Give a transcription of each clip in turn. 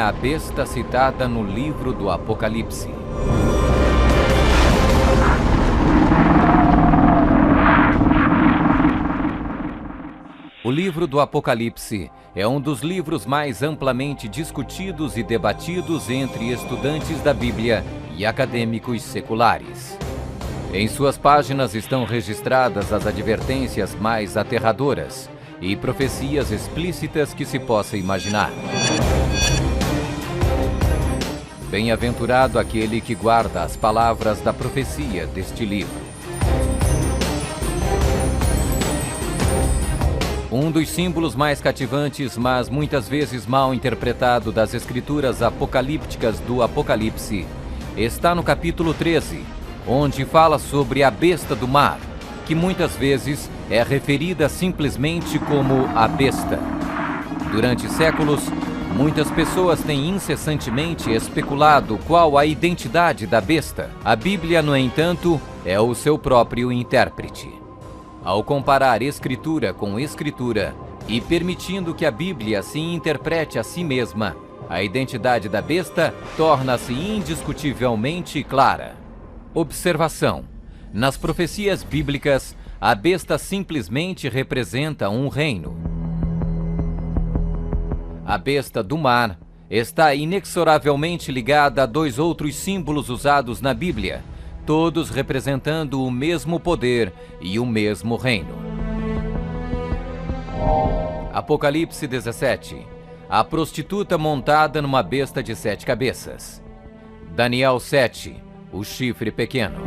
a besta citada no livro do Apocalipse. O livro do Apocalipse é um dos livros mais amplamente discutidos e debatidos entre estudantes da Bíblia e acadêmicos seculares. Em suas páginas estão registradas as advertências mais aterradoras e profecias explícitas que se possa imaginar. Bem-aventurado aquele que guarda as palavras da profecia deste livro. Um dos símbolos mais cativantes, mas muitas vezes mal interpretado das escrituras apocalípticas do Apocalipse, está no capítulo 13, onde fala sobre a besta do mar, que muitas vezes é referida simplesmente como a besta. Durante séculos, muitas pessoas têm incessantemente especulado qual a identidade da besta. A Bíblia, no entanto, é o seu próprio intérprete. Ao comparar Escritura com Escritura e permitindo que a Bíblia se interprete a si mesma, a identidade da besta torna-se indiscutivelmente clara. Observação: nas profecias bíblicas, a besta simplesmente representa um reino. A besta do mar está inexoravelmente ligada a dois outros símbolos usados na Bíblia, todos representando o mesmo poder e o mesmo reino. Apocalipse 17. A prostituta montada numa besta de 7 cabeças. Daniel 7. O chifre pequeno.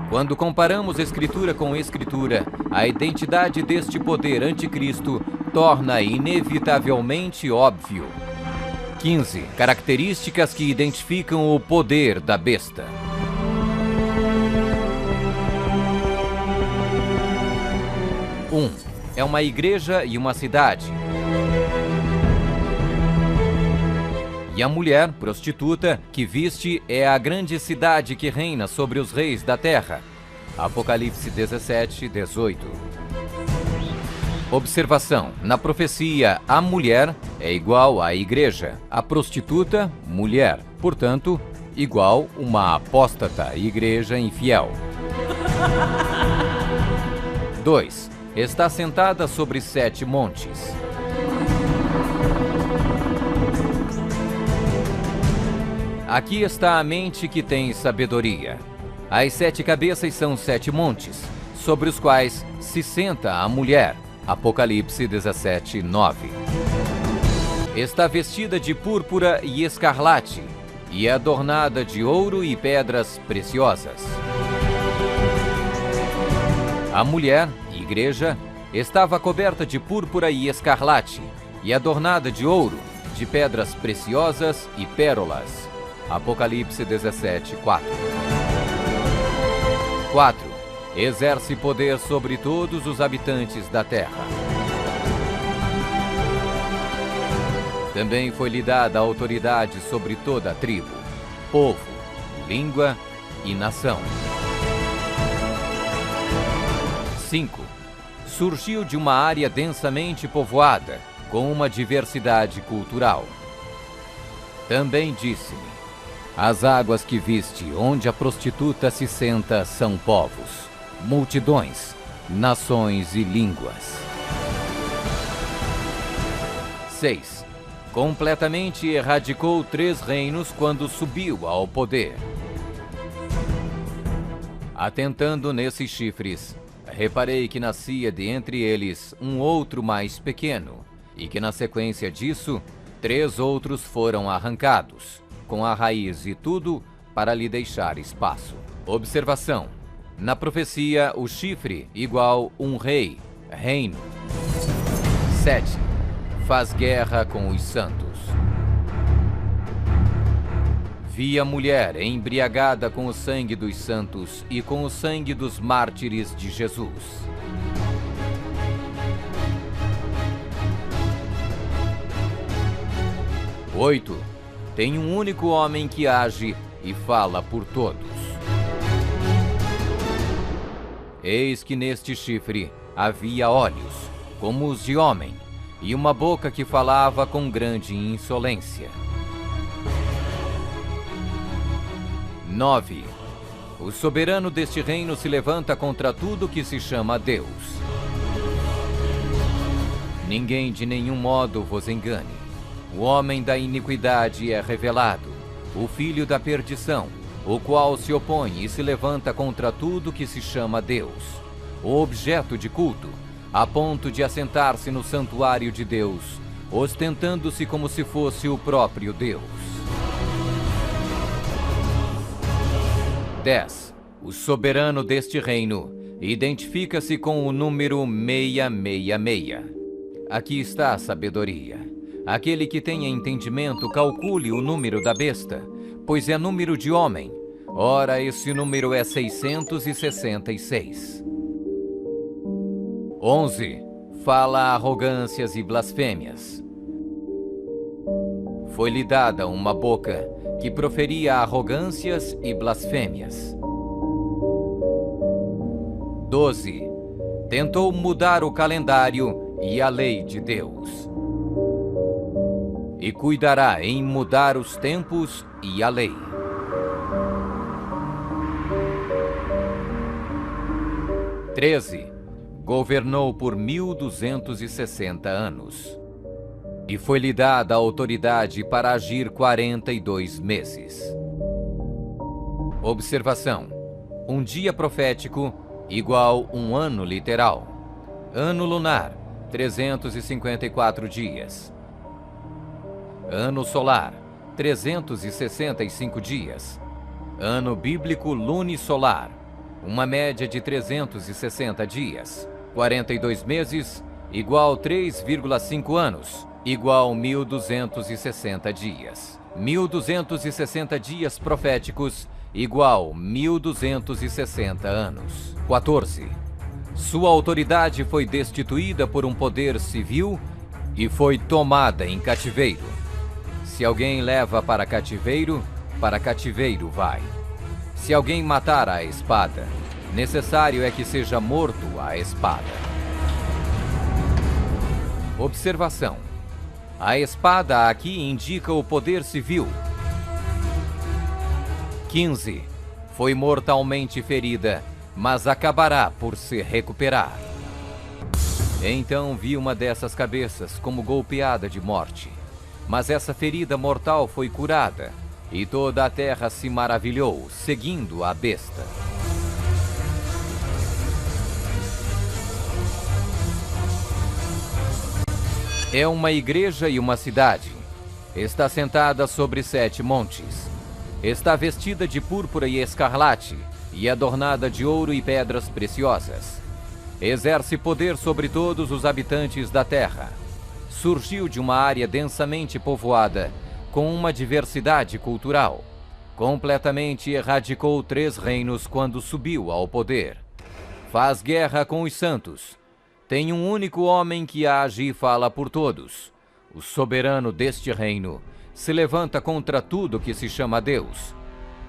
Quando comparamos Escritura com Escritura, a identidade deste poder anticristo torna inevitavelmente óbvio. 15. Características que identificam o poder da besta. 1. É uma igreja e uma cidade. E a mulher, prostituta, que viste é a grande cidade que reina sobre os reis da terra. Apocalipse 17, 18. Observação: na profecia, a mulher é igual à igreja, a prostituta, mulher, portanto, igual uma apóstata, igreja infiel. 2. Está sentada sobre 7 montes. Aqui está a mente que tem sabedoria. As 7 cabeças são 7 montes, sobre os quais se senta a mulher. Apocalipse 17, 9. Está vestida de púrpura e escarlate, e é adornada de ouro e pedras preciosas. A mulher, igreja, estava coberta de púrpura e escarlate, e adornada de ouro, de pedras preciosas e pérolas. Apocalipse 17, 4. 4. Exerce poder sobre todos os habitantes da terra. Também foi-lhe dada autoridade sobre toda a tribo, povo, língua e nação. 5. Surgiu de uma área densamente povoada, com uma diversidade cultural. Também disse-me: as águas que viste, onde a prostituta se senta, são povos, multidões, nações e línguas. 6. Completamente erradicou 3 reinos quando subiu ao poder. Atentando nesses chifres, reparei que nascia de entre eles um outro mais pequeno, e que na sequência disso, 3 outros foram arrancados, com a raiz e tudo, para lhe deixar espaço. Observação: na profecia, o chifre igual um rei, reino. 7. Faz guerra com os santos. Vi a mulher embriagada com o sangue dos santos e com o sangue dos mártires de Jesus. 8. Tem um único homem que age e fala por todos. Eis que neste chifre havia olhos, como os de homem, e uma boca que falava com grande insolência. 9. O soberano deste reino se levanta contra tudo que se chama Deus. Ninguém de nenhum modo vos engane. O homem da iniquidade é revelado, o filho da perdição, o qual se opõe e se levanta contra tudo que se chama Deus, o objeto de culto, a ponto de assentar-se no santuário de Deus, ostentando-se como se fosse o próprio Deus. 10. O soberano deste reino identifica-se com o número 666. Aqui está a sabedoria. Aquele que tenha entendimento, calcule o número da besta, pois é número de homem. Ora, esse número é 666. 11. Fala arrogâncias e blasfêmias. Foi-lhe dada uma boca que proferia arrogâncias e blasfêmias. 12. Tentou mudar o calendário e a lei de Deus. E cuidará em mudar os tempos e a lei. 13. Governou por 1260 anos. E foi-lhe dada a autoridade para agir 42 meses. Observação: um dia profético igual um ano literal. Ano lunar, 354 dias. Ano solar, 365 dias. Ano bíblico lunisolar, uma média de 360 dias. 42 meses, igual 3,5 anos, igual 1260 dias. 1260 dias proféticos, igual 1260 anos. 14. Sua autoridade foi destituída por um poder civil e foi tomada em cativeiro. Se alguém leva para cativeiro vai. Se alguém matar à espada, necessário é que seja morto à espada. Observação: a espada aqui indica o poder civil. 15. Foi mortalmente ferida, mas acabará por se recuperar. Então vi uma dessas cabeças como golpeada de morte. Mas essa ferida mortal foi curada, e toda a terra se maravilhou, seguindo a besta. É uma igreja e uma cidade. Está sentada sobre 7 montes. Está vestida de púrpura e escarlate, e adornada de ouro e pedras preciosas. Exerce poder sobre todos os habitantes da terra. Surgiu de uma área densamente povoada, com uma diversidade cultural. Completamente erradicou 3 reinos quando subiu ao poder. Faz guerra com os santos. Tem um único homem que age e fala por todos. O soberano deste reino se levanta contra tudo que se chama Deus.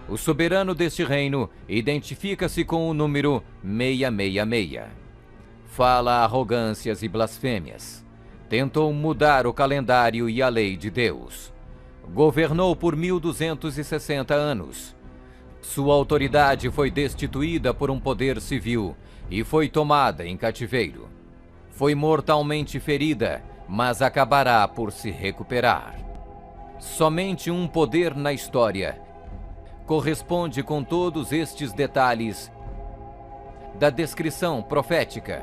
O soberano deste reino identifica-se com o número 666. Fala arrogâncias e blasfêmias. Tentou mudar o calendário e a lei de Deus. Governou por 1260 anos. Sua autoridade foi destituída por um poder civil e foi tomada em cativeiro. Foi mortalmente ferida, mas acabará por se recuperar. Somente um poder na história corresponde com todos estes detalhes da descrição profética.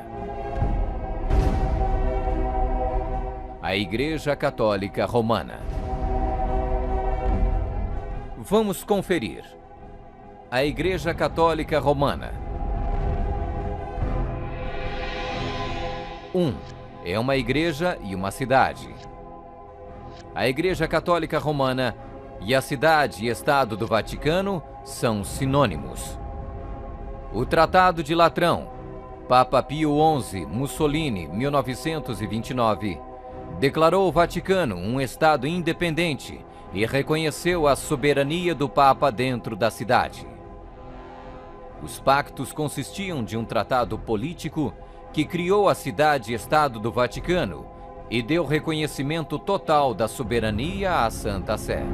A Igreja Católica Romana. Vamos conferir. A Igreja Católica Romana. 1. É uma igreja e uma cidade. A Igreja Católica Romana e a cidade e estado do Vaticano são sinônimos. O Tratado de Latrão, Papa Pio XI, Mussolini, 1929, declarou o Vaticano um estado independente e reconheceu a soberania do Papa dentro da cidade. Os pactos consistiam de um tratado político que criou a cidade-estado do Vaticano e deu reconhecimento total da soberania à Santa Sé.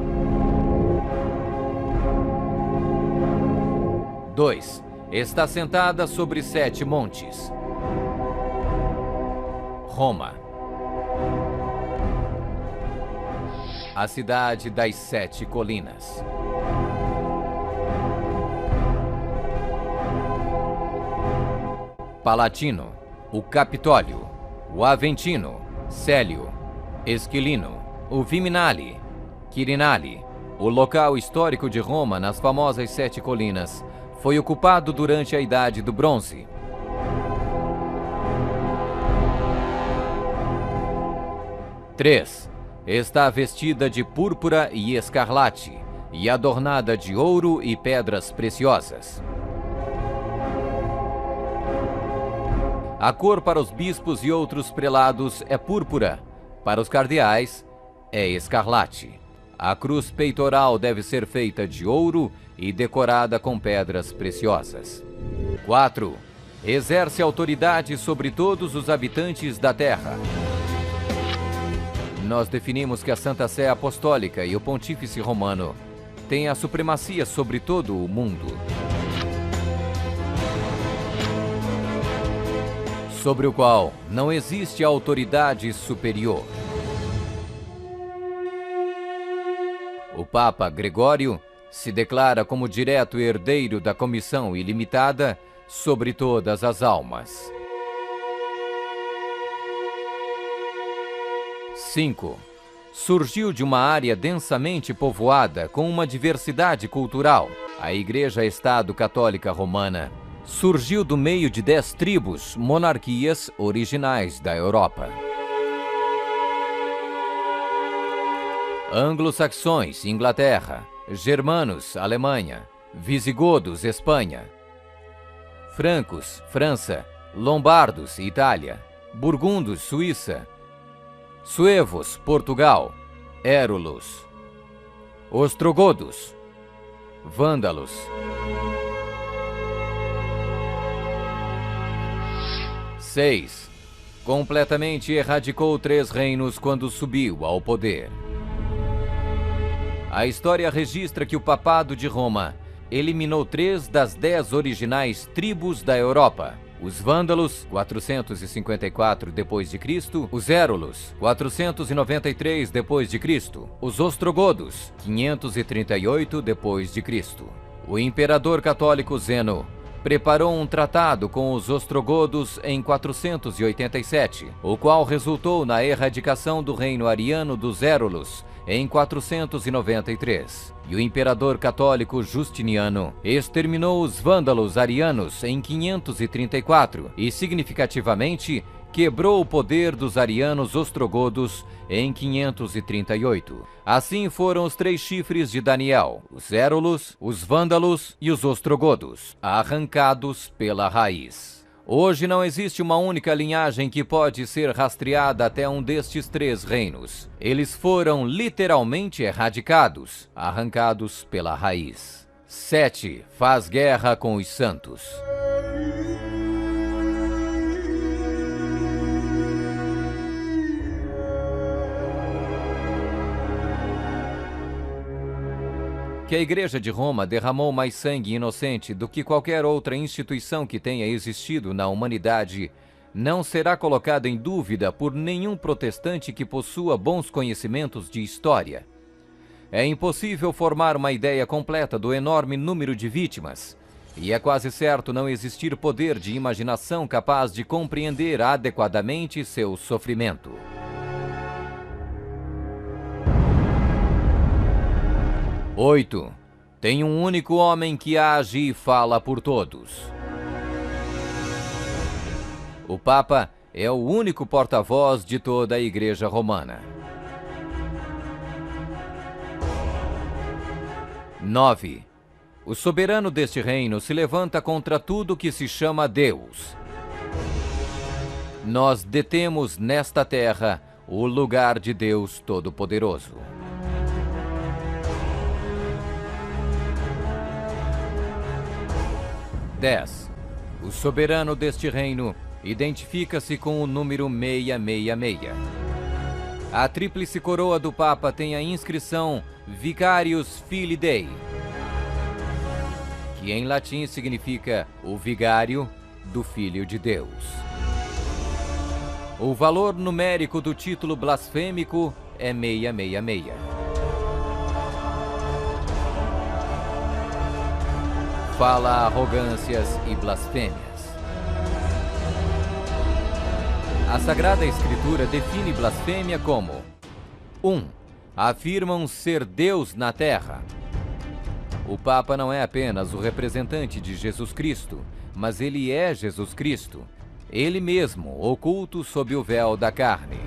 2. Está sentada sobre 7 montes. Roma. A cidade das 7 colinas. Palatino, o Capitólio, o Aventino, Célio, Esquilino, o Viminale, Quirinale. O local histórico de Roma nas famosas 7 colinas foi ocupado durante a Idade do Bronze. 3. Está vestida de púrpura e escarlate e adornada de ouro e pedras preciosas. A cor para os bispos e outros prelados é púrpura, para os cardeais é escarlate. A cruz peitoral deve ser feita de ouro e decorada com pedras preciosas. 4. Exerce autoridade sobre todos os habitantes da terra. Nós definimos que a Santa Sé Apostólica e o Pontífice Romano têm a supremacia sobre todo o mundo, sobre o qual não existe autoridade superior. O Papa Gregório se declara como direto herdeiro da comissão ilimitada sobre todas as almas. 5. Surgiu de uma área densamente povoada com uma diversidade cultural. A Igreja-Estado Católica Romana surgiu do meio de 10 tribos, monarquias originais da Europa. Anglo-saxões, Inglaterra. Germanos, Alemanha. Visigodos, Espanha. Francos, França. Lombardos, Itália. Burgundos, Suíça. Suevos, Portugal. Érulos. Ostrogodos. Vândalos. 6. Completamente erradicou 3 reinos quando subiu ao poder. A história registra que o Papado de Roma eliminou 3 das 10 originais tribos da Europa. Os Vândalos, 454 d.C., os Érulos, 493 d.C., os Ostrogodos, 538 d.C. O imperador católico Zeno preparou um tratado com os ostrogodos em 487, o qual resultou na erradicação do reino ariano dos Érulos em 493. E o imperador católico Justiniano exterminou os vândalos arianos em 534 e, significativamente, quebrou o poder dos arianos ostrogodos em 538. Assim foram os 3 chifres de Daniel, os Érulos, os Vândalos e os Ostrogodos, arrancados pela raiz. Hoje não existe uma única linhagem que pode ser rastreada até um destes 3 reinos. Eles foram literalmente erradicados, arrancados pela raiz. 7. Faz guerra com os santos. Que a Igreja de Roma derramou mais sangue inocente do que qualquer outra instituição que tenha existido na humanidade não será colocada em dúvida por nenhum protestante que possua bons conhecimentos de história. É impossível formar uma ideia completa do enorme número de vítimas, e é quase certo não existir poder de imaginação capaz de compreender adequadamente seu sofrimento. 8. Tem um único homem que age e fala por todos. O Papa é o único porta-voz de toda a Igreja Romana. 9. O soberano deste reino se levanta contra tudo que se chama Deus. Nós detemos nesta terra o lugar de Deus Todo-Poderoso. 10. O soberano deste reino identifica-se com o número 666. A tríplice coroa do Papa tem a inscrição Vicarius Filii Dei, que em latim significa o vigário do Filho de Deus. O valor numérico do título blasfêmico é 666. Fala arrogâncias e blasfêmias. A Sagrada Escritura define blasfêmia como 1. Afirmam ser Deus na terra. O Papa não é apenas o representante de Jesus Cristo, mas ele é Jesus Cristo, ele mesmo, oculto sob o véu da carne.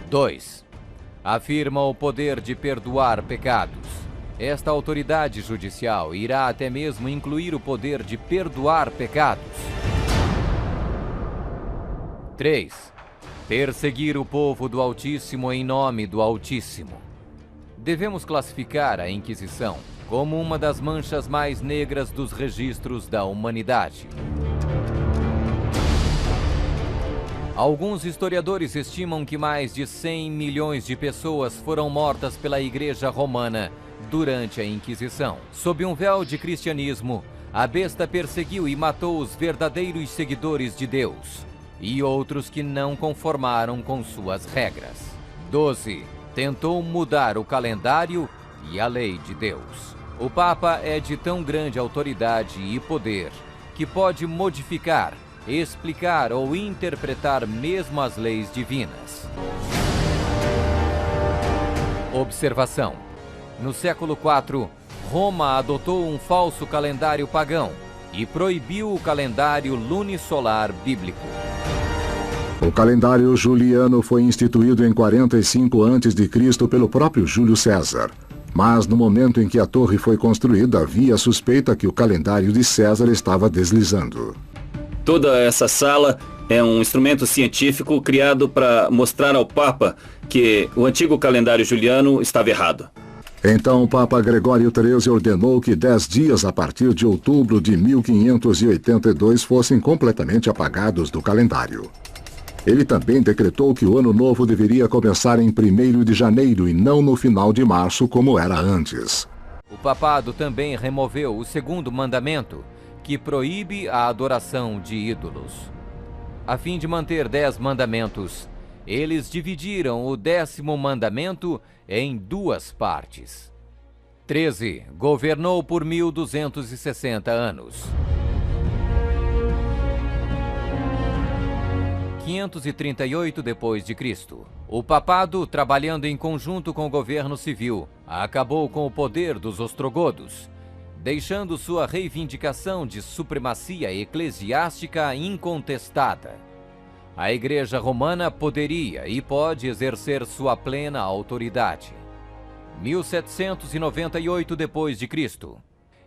2. Afirma o poder de perdoar pecados. Esta autoridade judicial irá até mesmo incluir o poder de perdoar pecados. 3. Perseguir o povo do Altíssimo em nome do Altíssimo. Devemos classificar a Inquisição como uma das manchas mais negras dos registros da humanidade. Alguns historiadores estimam que mais de 100 milhões de pessoas foram mortas pela Igreja Romana durante a Inquisição. Sob um véu de cristianismo, a besta perseguiu e matou os verdadeiros seguidores de Deus e outros que não conformaram com suas regras. 12. Tentou mudar o calendário e a lei de Deus. O Papa é de tão grande autoridade e poder que pode modificar, explicar ou interpretar mesmo as leis divinas. Observação: no século IV, Roma adotou um falso calendário pagão e proibiu o calendário lunisolar bíblico. O calendário juliano foi instituído em 45 a.C. pelo próprio Júlio César. Mas no momento em que a torre foi construída, havia a suspeita que o calendário de César estava deslizando. Toda essa sala é um instrumento científico criado para mostrar ao Papa que o antigo calendário juliano estava errado. Então o Papa Gregório XIII ordenou que 10 dias a partir de outubro de 1582 fossem completamente apagados do calendário. Ele também decretou que o ano novo deveria começar em 1º de janeiro e não no final de março, como era antes. O papado também removeu o 2º mandamento, que proíbe a adoração de ídolos. A fim de manter 10 mandamentos, eles dividiram o 10º mandamento em 2 partes. 13. Governou por 1260 anos. 538 d.C. O papado, trabalhando em conjunto com o governo civil, acabou com o poder dos ostrogodos, deixando sua reivindicação de supremacia eclesiástica incontestada. A Igreja Romana poderia e pode exercer sua plena autoridade. 1798 d.C.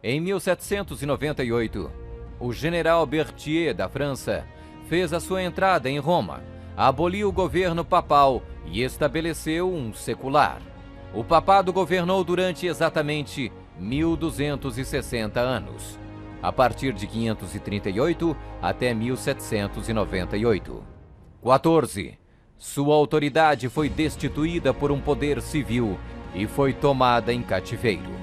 Em 1798, o general Berthier da França fez a sua entrada em Roma, aboliu o governo papal e estabeleceu um secular. O papado governou durante exatamente 1260 anos, a partir de 538 até 1798. 14. Sua autoridade foi destituída por um poder civil e foi tomada em cativeiro.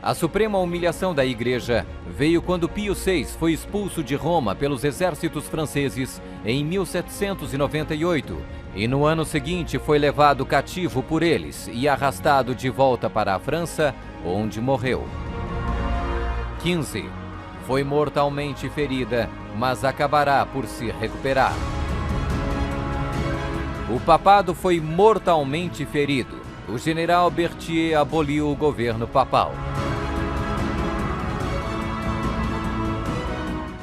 A suprema humilhação da Igreja veio quando Pio VI foi expulso de Roma pelos exércitos franceses em 1798 e no ano seguinte foi levado cativo por eles e arrastado de volta para a França, onde morreu. 15. Foi mortalmente ferida, mas acabará por se recuperar. O papado foi mortalmente ferido. O general Berthier aboliu o governo papal.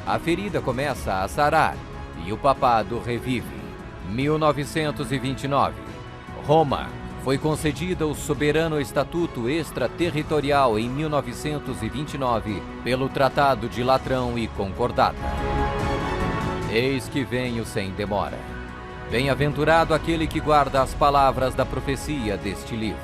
A ferida começa a sarar e o papado revive. 1929. Roma foi concedida o soberano estatuto extraterritorial em 1929 pelo Tratado de Latrão e Concordata. Eis que venho sem demora. Bem-aventurado aquele que guarda as palavras da profecia deste livro.